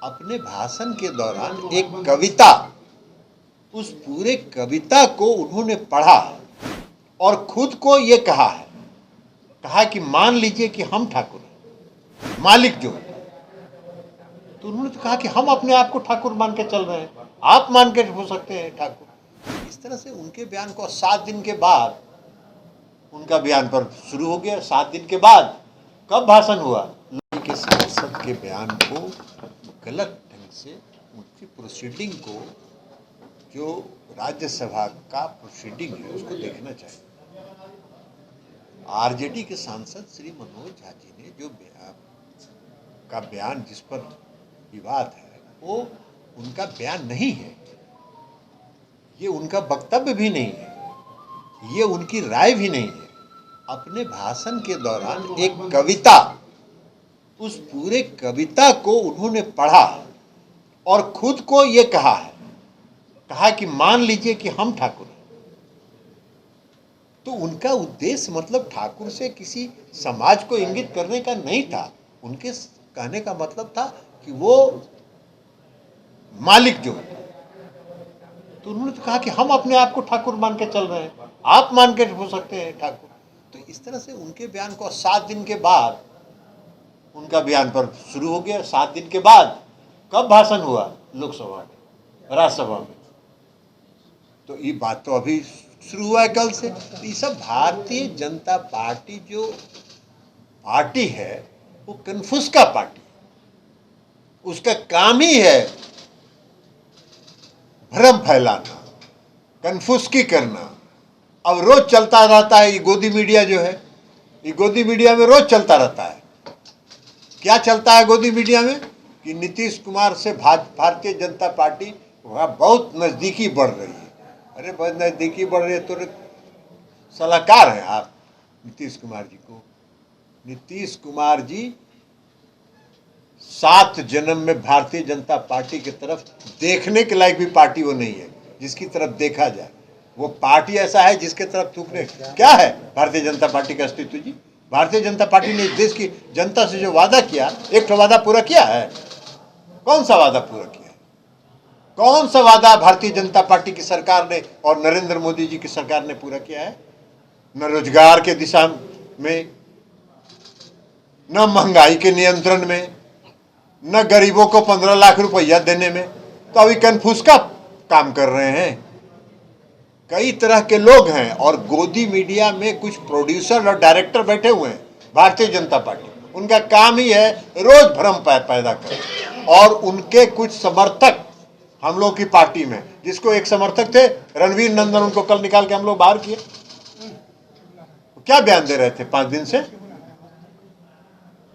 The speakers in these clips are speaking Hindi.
अपने भाषण के दौरान एक कविता, उस पूरे कविता को उन्होंने पढ़ा और खुद को ये कहा कि मान लीजिए कि हम ठाकुर हैं, मालिक जो है, तो उन्होंने तो कहा कि हम अपने आप को ठाकुर मान के चल रहे हैं, आप मान के हो सकते हैं ठाकुर। इस तरह से उनके बयान को 7 दिन के बाद उनका बयान पर शुरू हो गया। 7 दिन के बाद कब भाषण हुआ? के सांसद के बयान को गलत ढंग से, उनकी प्रोसीडिंग को, जो राज्यसभा का प्रोसीडिंग है उसको देखना चाहिए। आरजेडी के सांसद श्री मनोज झा जी ने जो बयान जिस पर विवाद है वो उनका बयान नहीं है, ये उनका वक्तव्य भी नहीं है, ये उनकी राय भी नहीं है। अपने भाषण के दौरान एक कविता, उस पूरे कविता को उन्होंने पढ़ा और खुद को ये कहा कि मान लीजिए कि हम ठाकुर हैं। तो उनका उद्देश्य मतलब ठाकुर से किसी समाज को इंगित करने का नहीं था। उनके कहने का मतलब था कि वो मालिक जो है, तो उन्होंने तो कहा कि हम अपने आप को ठाकुर मान के चल रहे हैं, आप मान के हो सकते हैं ठाकुर। तो इस तरह से उनके बयान को 7 दिन के बाद उनका बयान पर शुरू हो गया। 7 दिन के बाद कब भाषण हुआ? लोकसभा में, राज्यसभा में। तो ये बात तो अभी शुरू हुआ है कल से। तो ये सब भारतीय जनता पार्टी जो पार्टी है वो कन्फ्यूज का पार्टी, उसका काम ही है भ्रम फैलाना, कन्फ्यूज करना। अब रोज चलता रहता है ये गोदी मीडिया जो है, ये गोदी मीडिया में रोज चलता रहता है। क्या चलता है गोदी मीडिया में? कि नीतीश कुमार से भारतीय जनता पार्टी बहुत नज़दीकी बढ़ रही है। अरे बहुत नज़दीकी बढ़ रही है तो सलाहकार हैं आप नीतीश कुमार जी को। नीतीश कुमार जी 7 जन्म में भारतीय जनता पार्टी की तरफ देखने के लायक भी पार्टी वो नहीं है जिसकी तरफ देखा जाए। वो पार्टी ऐसा है जिसके तरफ थूकने क्या है भारतीय जनता पार्टी का अस्तित्व जी। भारतीय जनता पार्टी ने देश की जनता से जो वादा किया, एक तो वादा पूरा किया है? कौन सा वादा पूरा किया है? कौन सा वादा भारतीय जनता पार्टी की सरकार ने और नरेंद्र मोदी जी की सरकार ने पूरा किया है? न रोजगार के दिशा में, न महंगाई के नियंत्रण में, न गरीबों को 15 लाख रुपया देने में। तो अभी कन्फ्यूज का काम कर रहे हैं। कई तरह के लोग हैं और गोदी मीडिया में कुछ प्रोड्यूसर और डायरेक्टर बैठे हुए हैं भारतीय जनता पार्टी। उनका काम ही है रोज भ्रम पैदा करना। और उनके कुछ समर्थक हम लोग की पार्टी में, जिसको एक समर्थक थे रणवीर नंदन, उनको कल निकाल के हम लोग बाहर किए। क्या बयान दे रहे थे 5 दिन से?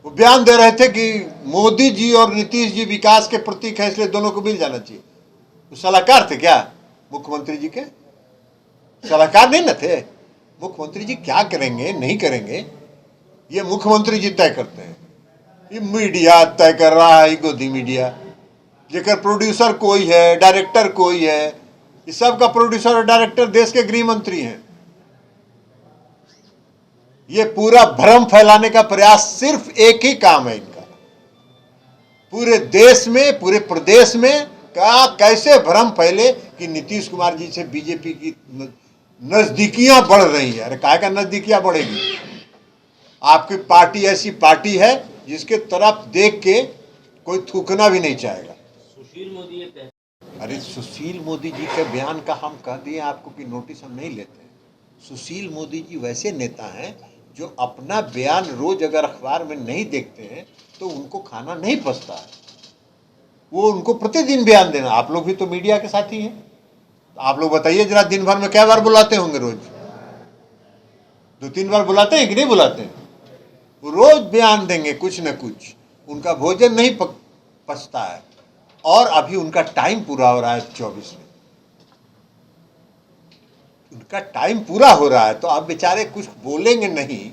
वो बयान दे रहे थे कि मोदी जी और नीतीश जी विकास के प्रतीक हैं, इसलिए दोनों को मिल जाना चाहिए। वो सलाहकार थे क्या मुख्यमंत्री जी के? सलाहकार नहीं न थे। मुख्यमंत्री जी क्या करेंगे नहीं करेंगे ये मुख्यमंत्री जी तय करते हैं। ये मीडिया तय कर रहा है, गोदी मीडिया, जेकर प्रोड्यूसर कोई है, डायरेक्टर कोई है। इस सब का प्रोड्यूसर और डायरेक्टर देश के गृह मंत्री हैं। ये पूरा भ्रम फैलाने का प्रयास, सिर्फ एक ही काम है इनका, पूरे देश में, पूरे प्रदेश में कैसे भ्रम फैले कि नीतीश कुमार जी से बीजेपी की नजदीकियां बढ़ रही है। अरे काहे का नजदीकियां बढ़ेगी? आपकी पार्टी ऐसी पार्टी है जिसके तरफ देख के कोई थूकना भी नहीं चाहेगा। सुशील मोदी, अरे सुशील मोदी जी के बयान का हम कह दिए आपको कि नोटिस हम नहीं लेते हैं। सुशील मोदी जी वैसे नेता हैं जो अपना बयान रोज अगर अखबार में नहीं देखते हैं तो उनको खाना नहीं पचता है। वो उनको प्रतिदिन बयान देना। आप लोग भी तो मीडिया के साथी हैं, आप लोग बताइए जरा, दिन भर में क्या बार बुलाते होंगे? रोज 2-3 बार बुलाते हैं कि नहीं बुलाते हैं? वो रोज बयान देंगे कुछ न कुछ। उनका भोजन नहीं पचता है। और अभी उनका टाइम पूरा हो रहा है 24 में, उनका टाइम पूरा हो रहा है। तो आप बेचारे कुछ बोलेंगे नहीं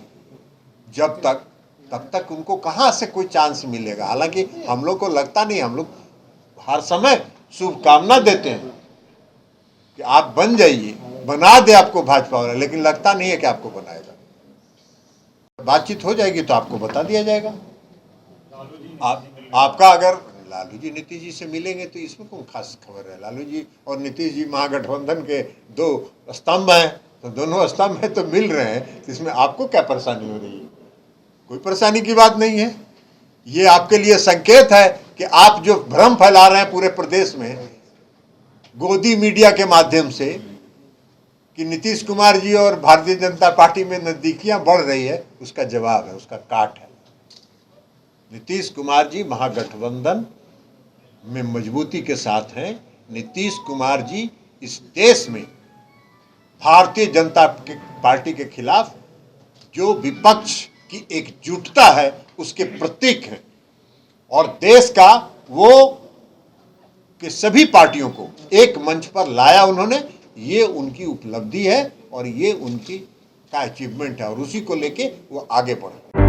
जब तक, तब तक उनको कहाँ से कोई चांस मिलेगा। हालांकि हम लोग को लगता नहीं, हम लोग हर समय शुभकामना देते हैं कि आप बन जाइए, बना दे आपको भाजपा वाला, लेकिन लगता नहीं है कि आपको बनाएगा। बातचीत हो जाएगी तो आपको बता दिया जाएगा। आपका अगर लालू जी नीतीश जी से मिलेंगे तो इसमें कौन खास खबर है। लालू जी और नीतीश जी महागठबंधन के दो स्तंभ हैं, तो दोनों स्तंभ हैं तो मिल रहे हैं, तो इसमें आपको क्या परेशानी हो रही है? कोई परेशानी की बात नहीं है। ये आपके लिए संकेत है कि आप जो भ्रम फैला रहे हैं पूरे प्रदेश में गोदी मीडिया के माध्यम से कि नीतीश कुमार जी और भारतीय जनता पार्टी में नजदीकियां बढ़ रही है, उसका जवाब है, उसका काट है। नीतीश कुमार जी महागठबंधन में मजबूती के साथ हैं। नीतीश कुमार जी इस देश में भारतीय जनता पार्टी के खिलाफ जो विपक्ष की एकजुटता है उसके प्रतीक हैं, और देश का वो कि सभी पार्टियों को एक मंच पर लाया उन्होंने। ये उनकी उपलब्धि है और ये उनकी का अचीवमेंट है, और उसी को लेके वो आगे बढ़े।